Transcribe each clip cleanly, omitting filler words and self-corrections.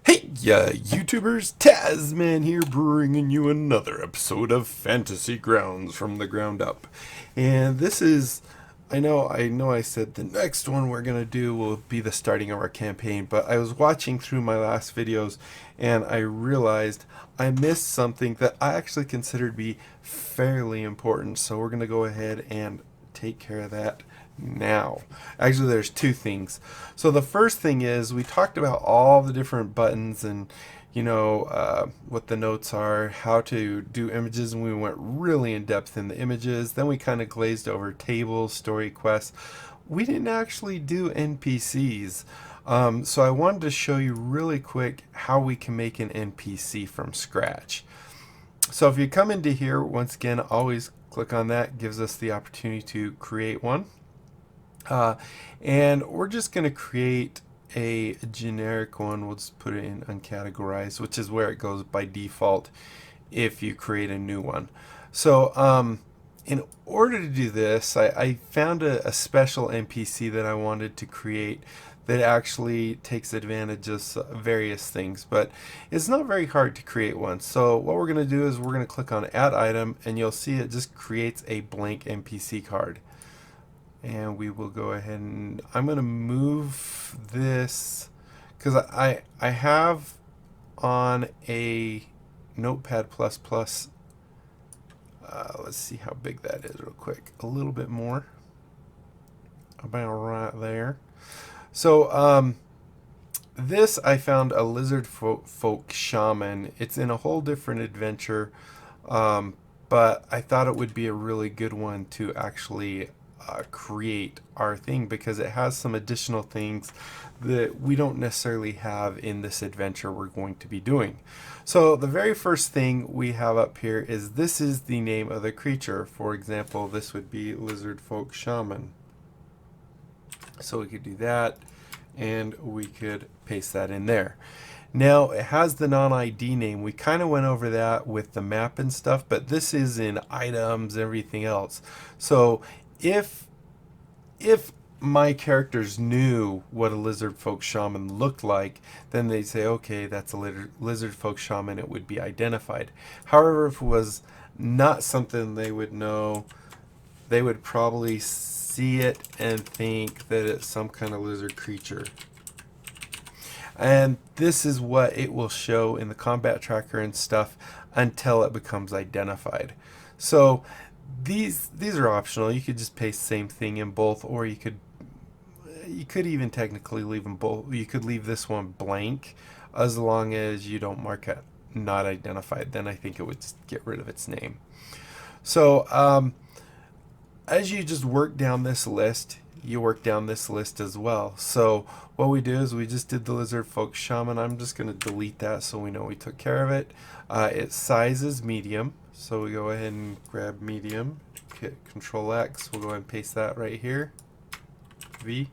Hey, YouTubers, Tasman here, bringing you another episode of Fantasy Grounds from the ground up. And this is, I said the next one we're gonna do will be the starting of our campaign, but I was watching through my last videos and I realized I missed something that I actually considered to be fairly important. So we're gonna go ahead and take care of that now. Actually, there's two things. So the first thing is we talked about all the different buttons and what the notes are, how to do images, and we went really in depth in the images. Then we kind of glazed over tables, story quests. We didn't actually do NPCs. So I wanted to show you really quick how we can make an NPC from scratch. So if you come into here, once again, always click on that. It gives us the opportunity to create one. And we're just going to create a generic one. We'll just put it in uncategorized, which is where it goes by default if you create a new one. So in order to do this, I found a special NPC that I wanted to create that actually takes advantage of various things, but it's not very hard to create one. So what we're going to do is we're going to click on add item, and you'll see it just creates a blank NPC card. And we will go ahead and I'm going to move this because I have on a Notepad++. Let's see how big that is real quick. A little bit more. About right there. So this I found a lizard folk shaman. It's in a whole different adventure, but I thought it would be a really good one to actually create our thing because it has some additional things that we don't necessarily have in this adventure we're going to be doing. So the very first thing we have up here is this is the name of the creature. For example, this would be lizard folk shaman. So we could do that and we could paste that in there. Now it has the non-ID name. We kind of went over that with the map and stuff, but this is in items, everything else. So if my characters knew what a lizard folk shaman looked like, then they'd say, okay, that's a lizard folk shaman, it would be identified. However, if it was not something they would know, they would probably see it and think that it's some kind of lizard creature. And this is what it will show in the combat tracker and stuff until it becomes identified. So these are optional. You could just paste the same thing in both, or you could even technically leave them both. You could leave this one blank as long as you don't mark it not identified. Then I think it would just get rid of its name. So as you just work down this list, you work down this list as well. So what we do is we just did the lizard folk shaman. I'm just going to delete that so we know we took care of it. Its size is medium. So we go ahead and grab medium, hit Control X, we'll go ahead and paste that right here, V.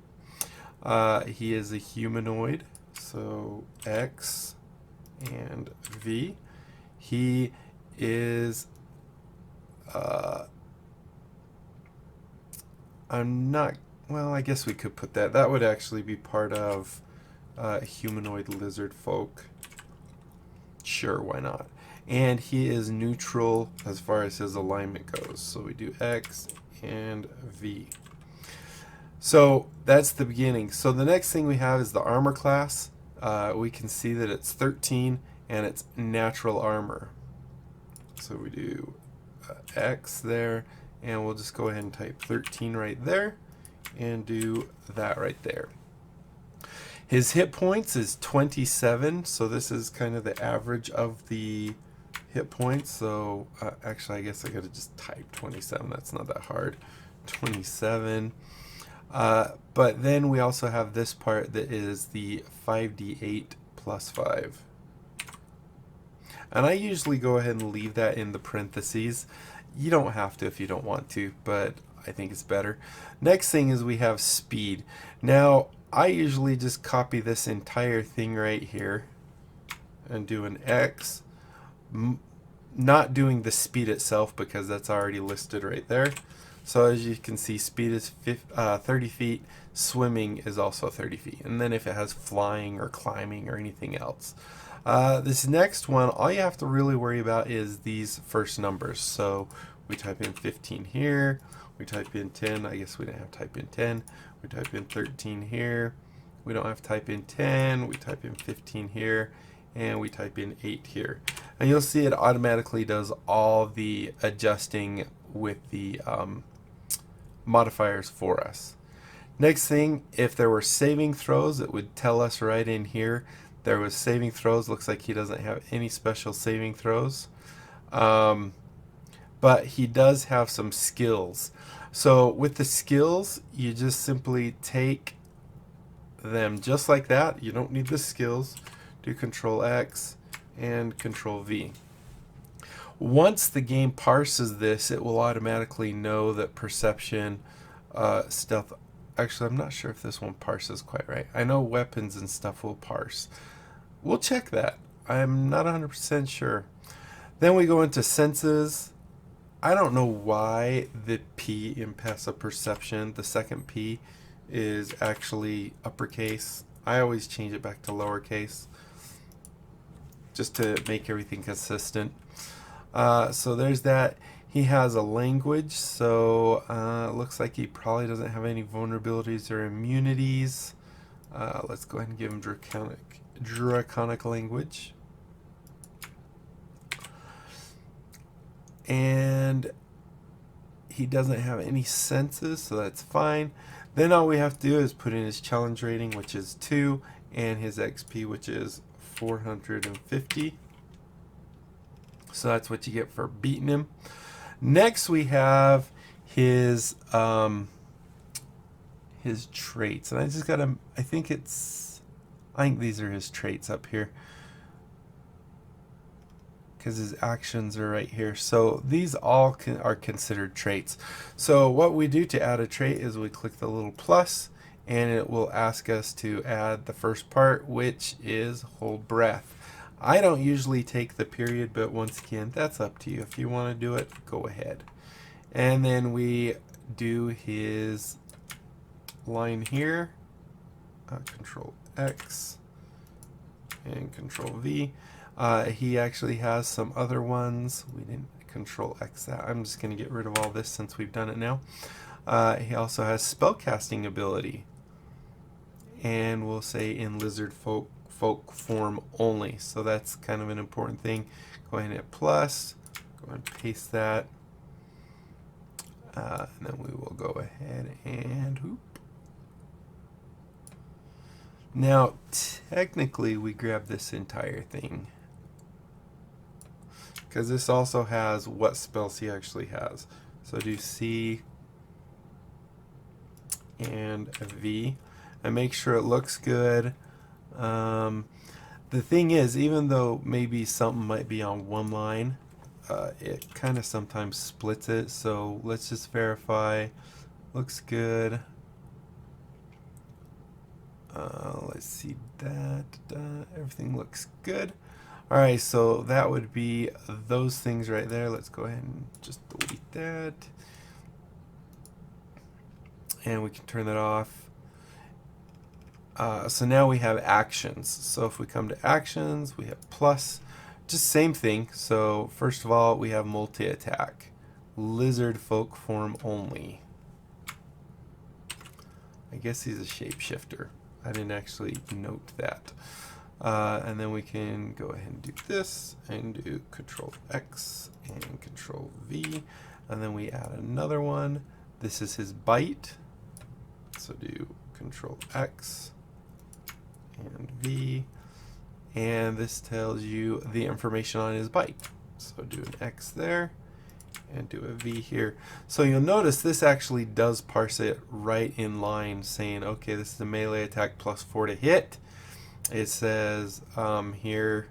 He is a humanoid, so X and V. He is, I guess we could put that. That would actually be part of humanoid lizard folk. Sure, why not? And he is neutral as far as his alignment goes. So we do X and V. So that's the beginning. So the next thing we have is the armor class. We can see that it's 13 and it's natural armor. So we do X there, and we'll just go ahead and type 13 right there and do that right there. His hit points is 27, so this is kind of the average of the hit points. So actually I guess I gotta just type 27. That's not that hard. 27. But then we also have this part that is the 5d8 plus 5. And I usually go ahead and leave that in the parentheses. You don't have to if you don't want to, but I think it's better. Next thing is we have speed. Now I usually just copy this entire thing right here and do an X, not doing the speed itself because that's already listed right there. So as you can see, speed is 30 feet, swimming is also 30 feet. And then if it has flying or climbing or anything else. This next one, all you have to really worry about is these first numbers. So we type in 15 here, we type in 10, I guess we didn't have to type in 10, we type in 13 here, we don't have to type in 10, we type in 15 here, and we type in 8 here. And you'll see it automatically does all the adjusting with the modifiers for us. Next thing, if there were saving throws, it would tell us right in here there was saving throws. Looks like he doesn't have any special saving throws. But he does have some skills. So with the skills, you just simply take them just like that. You don't need the skills. Do Control X and Control V. Once the game parses this, it will automatically know that perception, stealth. Actually, I'm not sure if this one parses quite right. I know weapons and stuff will parse. We'll check that. I'm not 100% sure. Then we go into senses. I don't know why the P in passive perception, the second P, is actually uppercase. I always change it back to lowercase just to make everything consistent. So there's that. He has a language, so it looks like he probably doesn't have any vulnerabilities or immunities. Let's go ahead and give him draconic language. And he doesn't have any senses, so that's fine. Then all we have to do is put in his challenge rating, which is 2, and his XP, which is 450. So that's what you get for beating him. Next we have his traits, and I just gotta, I think these are his traits up here, because his actions are right here. So these all are considered traits. So what we do to add a trait is we click the little plus, and it will ask us to add the first part, which is hold breath. I don't usually take the period, but once again, that's up to you. If you want to do it, go ahead. And then we do his line here, Control X and Control V. He actually has some other ones. We didn't Control X that. I'm just going to get rid of all this since we've done it now. He also has spellcasting ability, and we'll say in lizard folk form only. So that's kind of an important thing. Go ahead and hit plus. Go ahead and paste that. And then we will go ahead and whoop. Now, technically, we grab this entire thing, because this also has what spells he actually has. So do C and V, and make sure it looks good. The thing is, even though maybe something might be on one line, it kind of sometimes splits it. So let's just verify. Looks good. Let's see that. Everything looks good. Alright, so that would be those things right there. Let's go ahead and just delete that. And we can turn that off. So now we have actions. So if we come to actions, we have plus, just same thing. So first of all, we have multi-attack, lizard folk form only. I guess he's a shapeshifter. I didn't actually note that. And then we can go ahead and do this and do Control X and Control V. And then we add another one. This is his bite. So do Control X and V, and this tells you the information on his bite. So do an X there and do a V here. So you'll notice this actually does parse it right in line, saying, okay, this is a melee attack plus 4 to hit. It says here,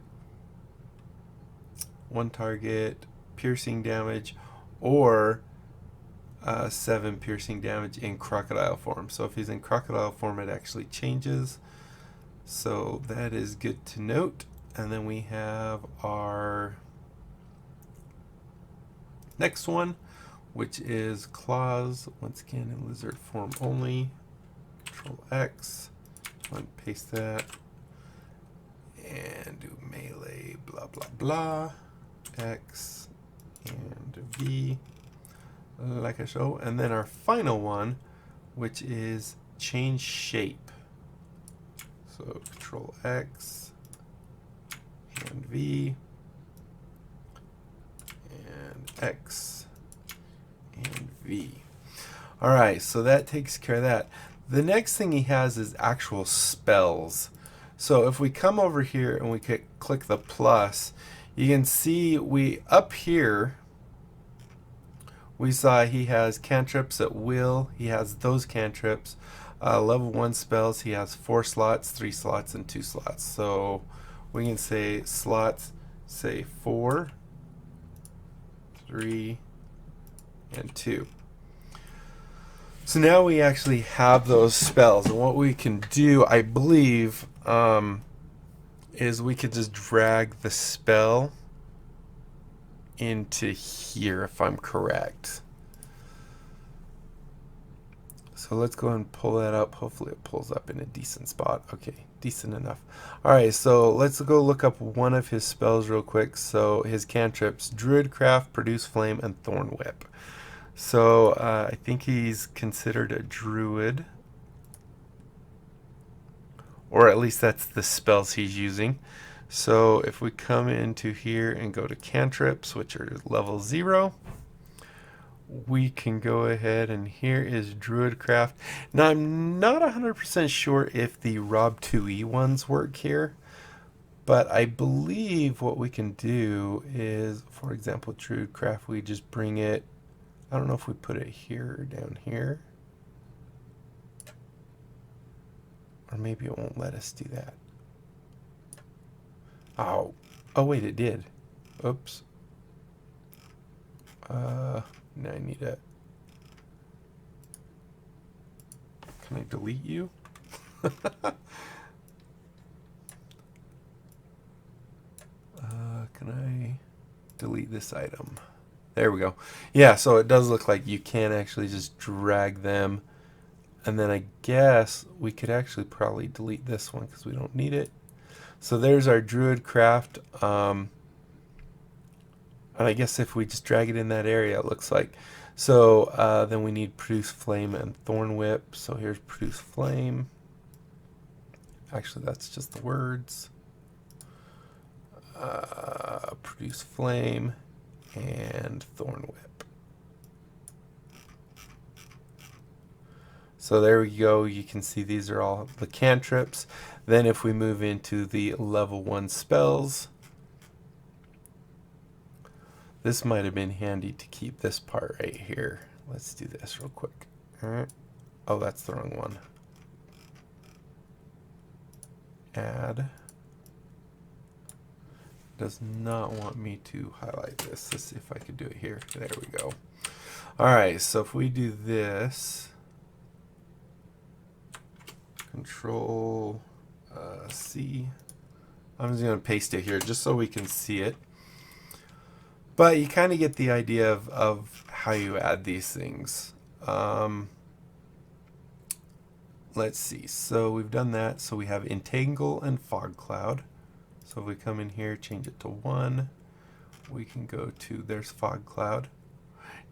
1 target, piercing damage, or 7 piercing damage in crocodile form. So if he's in crocodile form, it actually changes. So that is good to note. And then we have our next one, which is claws, once again in lizard form only. Control X, paste that, and do melee, blah, blah, blah, X and V, like I show. And then our final one, which is change shape. So Control X and V and X and V. All right, so that takes care of that. The next thing he has is actual spells. So if we come over here and we click the plus, you can see up here we saw he has cantrips at will. He has those cantrips. Level 1 spells, he has 4 slots, 3 slots, and 2 slots. So we can say slots, say 4, 3, and 2. So now we actually have those spells, and what we can do, I believe, is we could just drag the spell into here, if I'm correct. So let's go and pull that up. Hopefully it pulls up in a decent spot. Okay, decent enough. All right, so let's go look up one of his spells real quick. So his cantrips: Druidcraft, Produce Flame, and Thorn Whip. So I think he's considered a druid, or at least that's the spells he's using. So if we come into here and go to cantrips, which are level 0, we can go ahead, and here is Druidcraft. Now I'm not 100% sure if the Rob 2E ones work here, but I believe what we can do is, for example, Druidcraft, we just bring it, I don't know if we put it here or down here. Or maybe it won't let us do that. Oh wait, it did. Oops. Now I need it. Can I delete you? Can I delete this item? There we go. Yeah, so it does look like you can actually just drag them. And then I guess we could actually probably delete this one because we don't need it. So there's our Druidcraft. And I guess if we just drag it in that area, it looks like. So then we need Produce Flame and Thorn Whip. So here's Produce Flame. Actually, that's just the words. Produce Flame and Thorn Whip. So there we go. You can see these are all the cantrips. Then if we move into the level 1 spells, this might have been handy to keep this part right here. Let's do this real quick. All right. Oh, that's the wrong one. Add. Does not want me to highlight this. Let's see if I could do it here. There we go. All right, so if we do this, Control C. I'm just going to paste it here just so we can see it. But you kind of get the idea of how you add these things. Let's see. So we've done that. So we have Entangle and Fog Cloud. So if we come in here, change it to 1, we can go to, there's Fog Cloud.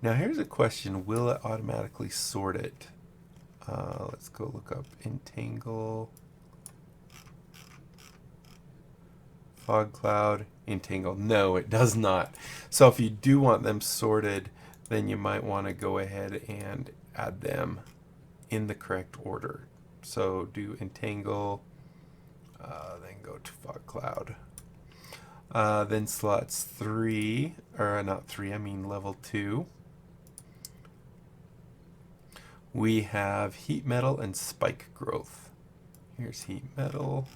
Now here's a question, will it automatically sort it? Let's go look up Entangle, Fog Cloud, Entangle. No, it does not. So if you do want them sorted, then you might want to go ahead and add them in the correct order. So do Entangle, then go to Fog Cloud. Then slots 3, or not 3, I mean level 2. We have Heat Metal and Spike Growth. Here's Heat Metal,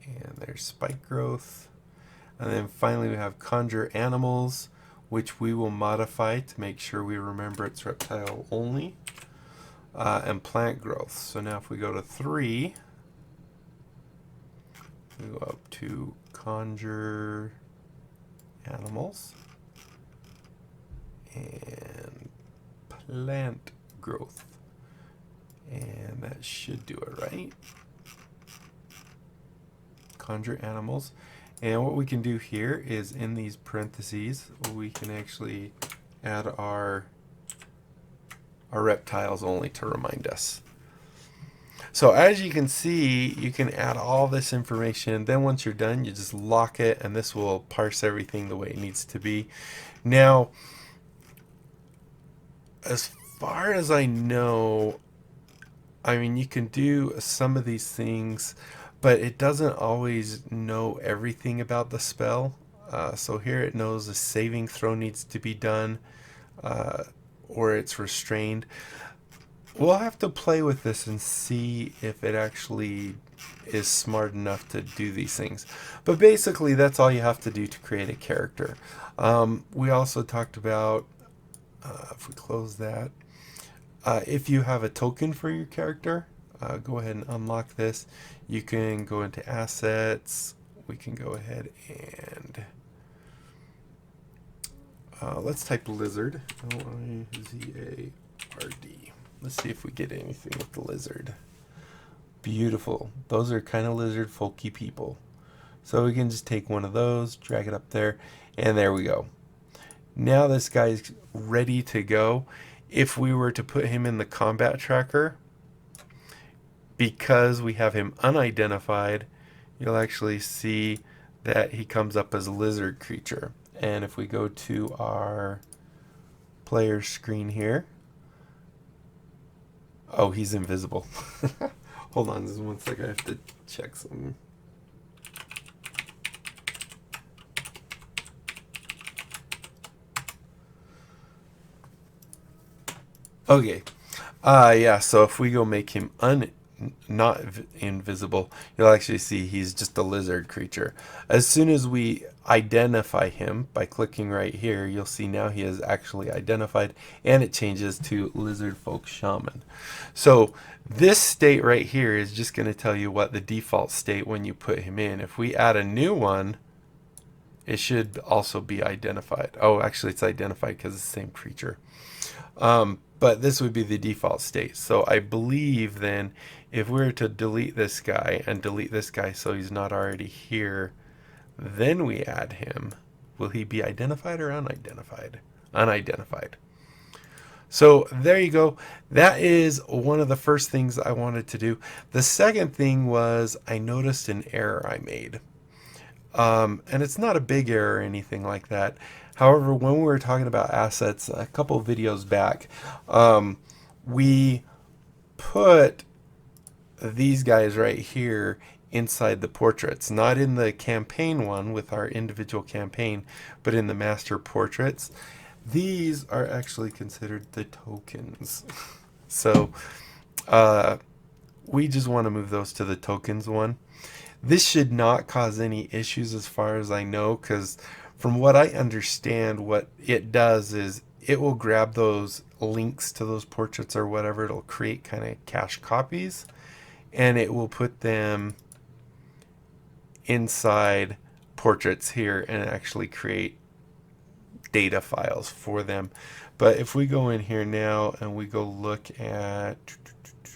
and there's Spike Growth. And then finally we have Conjure Animals, which we will modify to make sure we remember it's reptile only. And Plant Growth. So now if we go to 3, we go up to Conjure Animals, and plant growth. And that should do it, right? Conjure animals. And what we can do here is in these parentheses, we can actually add our reptiles only to remind us. So as you can see, you can add all this information. Then once you're done, you just lock it, and this will parse everything the way it needs to be. Now, as far as I know, I mean, you can do some of these things, but it doesn't always know everything about the spell. So here it knows a saving throw needs to be done, or it's restrained. We'll have to play with this and see if it actually is smart enough to do these things. But basically, that's all you have to do to create a character. We also talked about, if we close that, if you have a token for your character, go ahead and unlock this. You can go into assets. We can go ahead and let's type lizard. Lizard. Let's see if we get anything with the lizard. Beautiful. Those are kind of lizard folky people. So we can just take one of those, drag it up there, and there we go. Now this guy's ready to go. If we were to put him in the combat tracker, because we have him unidentified, you'll actually see that he comes up as a lizard creature. And if we go to our player screen here, oh, he's invisible. Hold on just 1 second, I have to check something. Okay. Yeah, so if we go make him not invisible, you'll actually see he's just a lizard creature. As soon as we identify him by clicking right here, you'll see now he is actually identified, and it changes to lizard folk shaman. So this state right here is just going to tell you what the default state when you put him in. If we add a new one, it should also be identified. Oh, actually it's identified because it's the same creature. But this would be the default state. So I believe then if we were to delete this guy and delete this guy so he's not already here, then we add him, will he be identified or unidentified? Unidentified. So there you go. That is one of the first things I wanted to do. The second thing was I noticed an error I made. And it's not a big error or anything like that. However, when we were talking about assets a couple of videos back, we put these guys right here inside the portraits, not in the campaign one with our individual campaign, but in the master portraits. These are actually considered the tokens. So we just want to move those to the tokens one. This should not cause any issues as far as I know, because from what I understand, what it does is it will grab those links to those portraits or whatever. It'll create kind of cache copies, and it will put them inside portraits here and actually create data files for them. But if we go in here now and we go look at,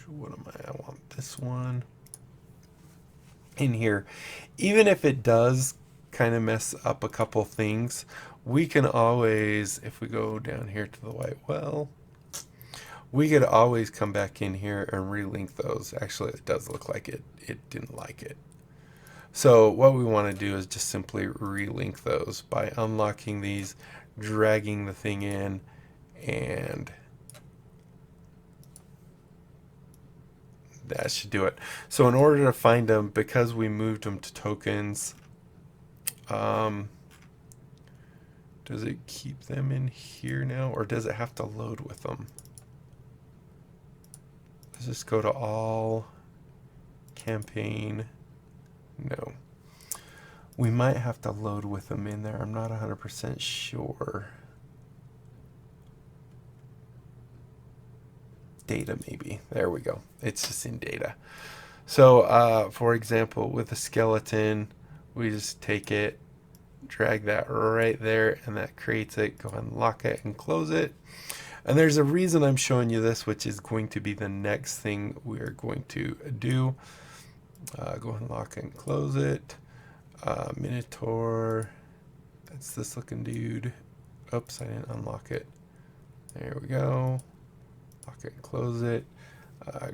what am I want this one in here, even if it does kind of mess up a couple things, we can always, if we go down here to the white well, we could always come back in here and relink those. Actually, it does look like it didn't like it. So what we want to do is just simply relink those by unlocking these, dragging the thing in, and that should do it. So in order to find them, because we moved them to tokens, does it keep them in here now, or does it have to load with them? Let's just go to all, campaign. No. We might have to load with them in there. I'm not 100% sure. Data maybe. There we go. It's just in data. So for example, with a skeleton, we just take it, drag that right there, and that creates it. Go ahead and lock it and close it. And there's a reason I'm showing you this, which is going to be the next thing we're going to do. Go ahead and lock and close it. Minotaur, that's this looking dude. Oops, I didn't unlock it. There we go. Lock it and close it.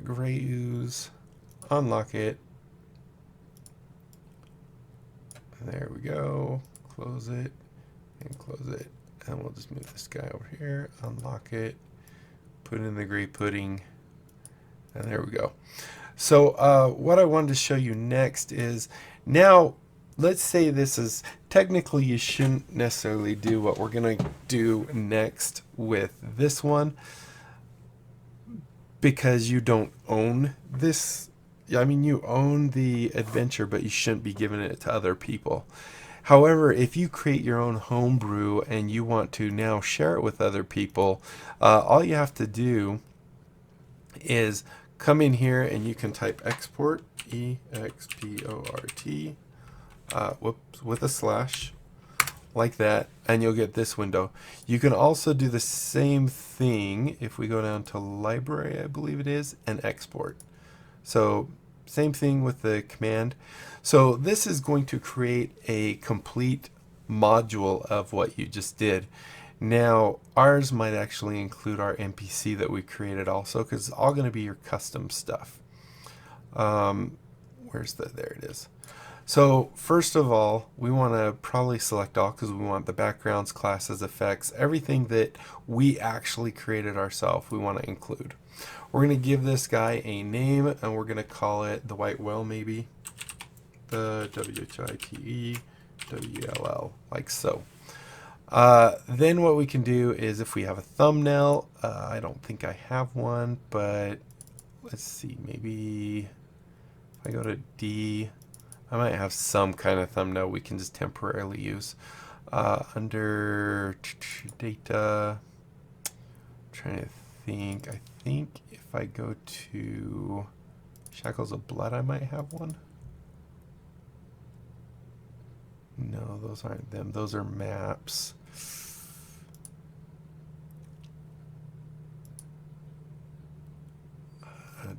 Gray ooze, unlock it. There we go. Close it and close it. And we'll just move this guy over here, unlock it, put in the gray pudding, and there we go. So what I wanted to show you next is, now let's say this is, technically you shouldn't necessarily do what we're going to do next with this one, because you don't own this. I mean, you own the adventure, but you shouldn't be giving it to other people. However, if you create your own homebrew and you want to now share it with other people, all you have to do is come in here and you can type export, E-X-P-O-R-T, whoops, with a slash, like that, and you'll get this window. You can also do the same thing if we go down to library, I believe it is, and export. So same thing with the command. So this is going to create a complete module of what you just did. Now ours might actually include our NPC that we created also, because it's all going to be your custom stuff. There it is. So first of all, we want to probably select all, because we want the backgrounds, classes, effects, everything that we actually created ourselves we want to include. We're going to give this guy a name, and we're going to call it the White Whale, maybe. The WHITEWLL, like so. Then what we can do is, if we have a thumbnail, I don't think I have one, but let's see, maybe if I go to D, I might have some kind of thumbnail we can just temporarily use. Under data, I'm trying to think, I think if I go to Shackles of Blood, I might have one. No, those aren't them. Those are maps.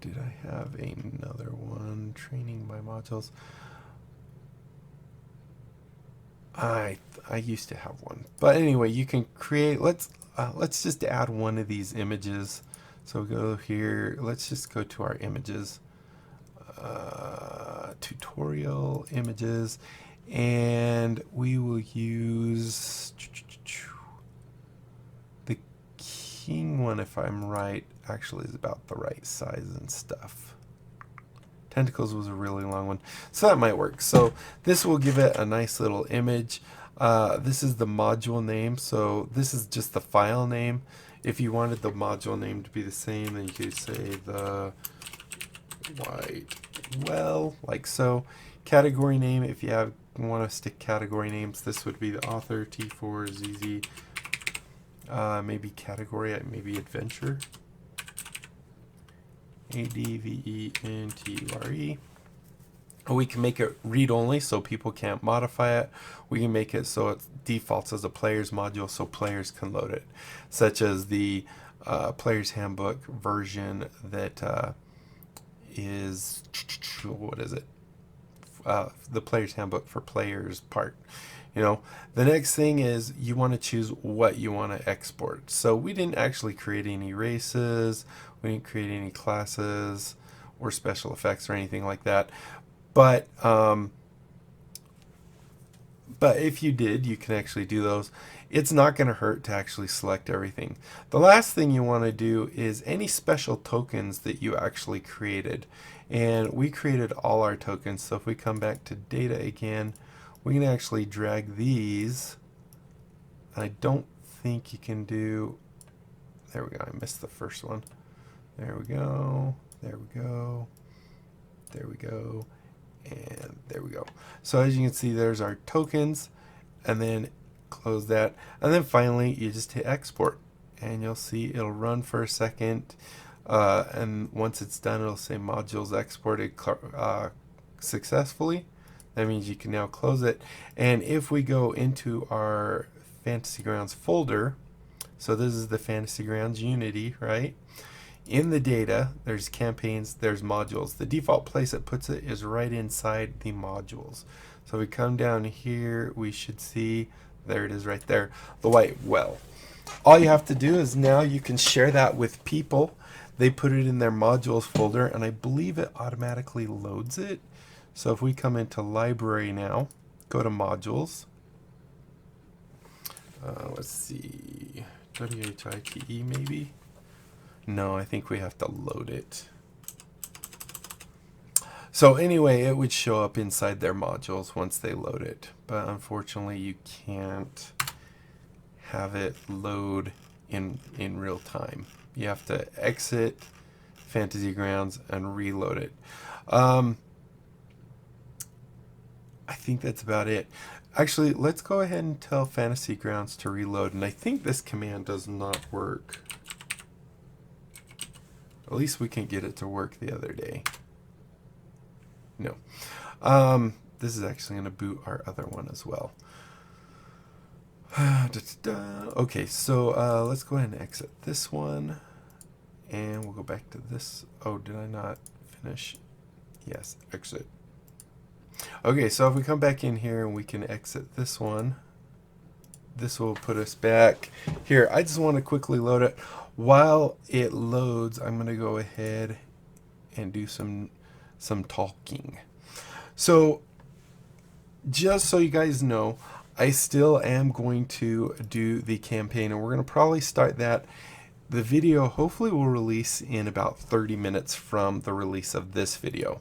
Did I have another one? Training by modules. I used to have one, but anyway, you can create. Let's just add one of these images. So go here. Let's just go to our images. Tutorial images. And we will use the king one, if I'm right, actually is about the right size and stuff. Tentacles was a really long one, so that might work. So this will give it a nice little image. This is the module name, so this is just the file name. If you wanted the module name to be the same, then you could say the White Whale, like so. Category name, if you want to stick category names, this would be the author, T4ZZ, maybe category, maybe adventure, ADVENTURE. We can make it read only so people can't modify it. We can make it so it defaults as a player's module so players can load it, such as the player's handbook version that is, what is it? The player's handbook for players part. The next thing is you want to choose what you want to export. So we didn't actually create any races, we didn't create any classes or special effects or anything like that, but if you did, you can actually do those. It's not going to hurt to actually select everything. The last thing you want to do is any special tokens that you actually created. And we created all our tokens, so if we come back to data again, we can actually drag these. I don't think you can do, there we go, I missed the first one. There we go, there we go, there we go, and there we go. So as you can see, there's our tokens, and then close that, and then finally you just hit export, and you'll see it'll run for a second. And once it's done, it'll say modules exported successfully. That means you can now close it. And if we go into our Fantasy Grounds folder, so this is the Fantasy Grounds Unity, right? In the data, there's campaigns, there's modules. The default place it puts it is right inside the modules. So we come down here, we should see, there it is right there, the white well. All you have to do is now you can share that with people. They put it in their modules folder, and I believe it automatically loads it. So if we come into library now, go to modules. Let's see, WHITE maybe? No, I think we have to load it. So anyway, it would show up inside their modules once they load it. But unfortunately, you can't have it load in real time. You have to exit Fantasy Grounds and reload it. I think that's about it. Actually, let's go ahead and tell Fantasy Grounds to reload. And I think this command does not work. At least we can get it to work the other day. No. This is actually going to boot our other one as well. Okay, so let's go ahead and exit this one. And we'll go back to this. Oh, did I not finish? Yes, exit. Okay, so if we come back in here and we can exit this one, this will put us back here. I just want to quickly load it. While it loads, I'm going to go ahead and do some talking. So just so you guys know, I still am going to do the campaign, and we're going to probably start that. The video hopefully will release in about 30 minutes from the release of this video.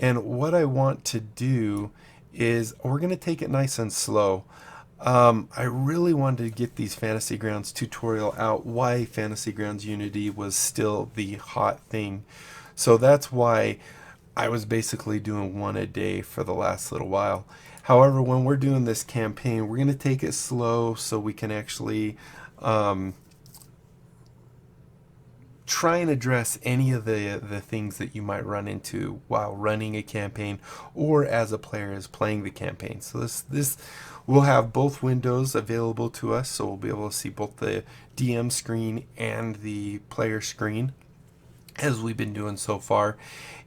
And what I want to do is we're going to take it nice and slow. I really wanted to get these Fantasy Grounds tutorial out, why Fantasy Grounds Unity was still the hot thing. So that's why I was basically doing one a day for the last little while. However, when we're doing this campaign, we're going to take it slow so we can actually try and address any of the things that you might run into while running a campaign or as a player is playing the campaign. So this we'll have both windows available to us, so we'll be able to see both the DM screen and the player screen as we've been doing so far.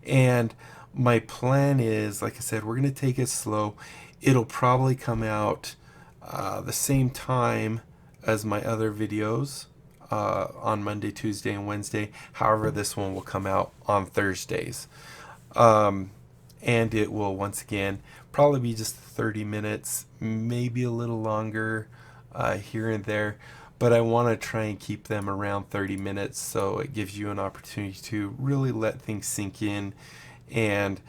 And my plan is, like I said, we're going to take it slow. It'll probably come out the same time as my other videos on Monday, Tuesday, and Wednesday. However, this one will come out on Thursdays. And it will, once again, probably be just 30 minutes, maybe a little longer here and there. But I want to try and keep them around 30 minutes so it gives you an opportunity to really let things sink in and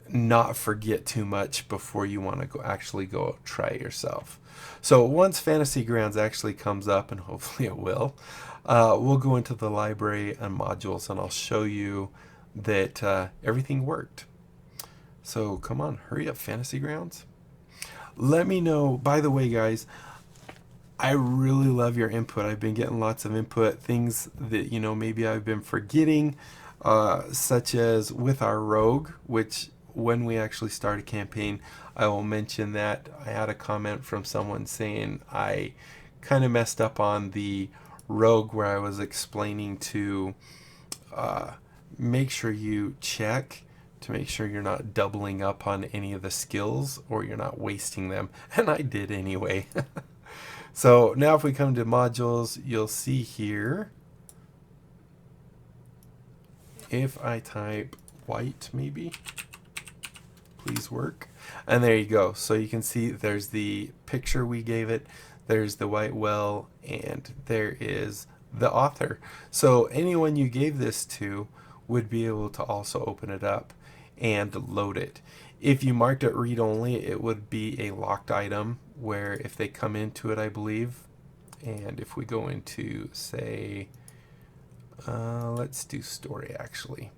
not forget too much before you want to actually go try it yourself. So once Fantasy Grounds actually comes up, and hopefully it will, we'll go into the library and modules, and I'll show you that everything worked. So come on, hurry up, Fantasy Grounds. Let me know, by the way, guys, I really love your input. I've been getting lots of input, things that, you know, maybe I've been forgetting, such as with our rogue, which when we actually start a campaign, I will mention that. I had a comment from someone saying I kind of messed up on the rogue where I was explaining to make sure you check to make sure you're not doubling up on any of the skills or you're not wasting them. And I did anyway. So now if we come to modules, you'll see here, if I type white maybe, please work. And there you go. So you can see there's the picture we gave it, there's the white well, and there is the author. So anyone you gave this to would be able to also open it up and load it. If you marked it read only, it would be a locked item where if they come into it, I believe, and if we go into, say, let's do story actually.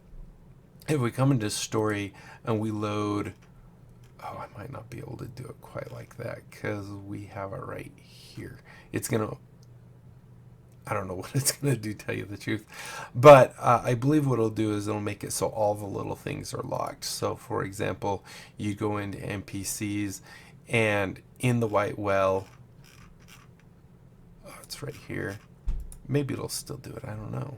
If we come into story and we load, oh, I might not be able to do it quite like that because we have it right here. It's gonna, I don't know what it's going to do, tell you the truth. But I believe what it'll do is it'll make it so all the little things are locked. So, for example, you go into NPCs, and in the white well, oh, it's right here. Maybe it'll still do it. I don't know.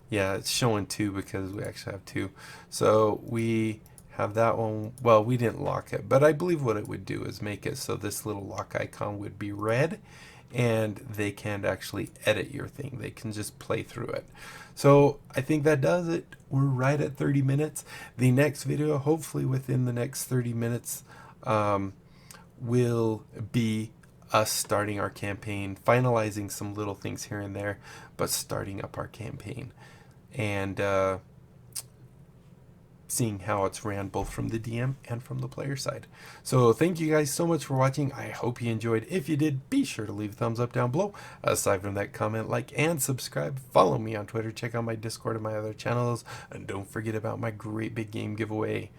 Yeah, it's showing two because we actually have two. So we have that one. Well, we didn't lock it, but I believe what it would do is make it so this little lock icon would be red, and they can't actually edit your thing. They can just play through it. So I think that does it. We're right at 30 minutes. The next video, hopefully within the next 30 minutes, will be us starting our campaign, finalizing some little things here and there, but starting up our campaign and seeing how it's ran both from the DM and from the player side. So thank you guys so much for watching. I hope you enjoyed. If you did, be sure to leave a thumbs up down below. Aside from that, comment, like, and subscribe. Follow me on Twitter. Check out my Discord and my other channels. And don't forget about my great big game giveaway.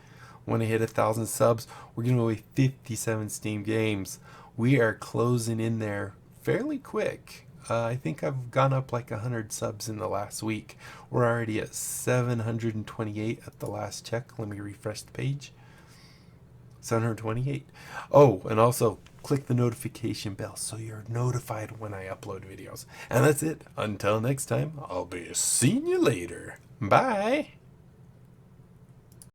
When I hit 1,000 subs, we're giving away 57 Steam games. We are closing in there fairly quick. I think I've gone up like 100 subs in the last week. We're already at 728 at the last check. Let me refresh the page. 728. Oh, and also click the notification bell so you're notified when I upload videos. And that's it. Until next time, I'll be seeing you later. Bye.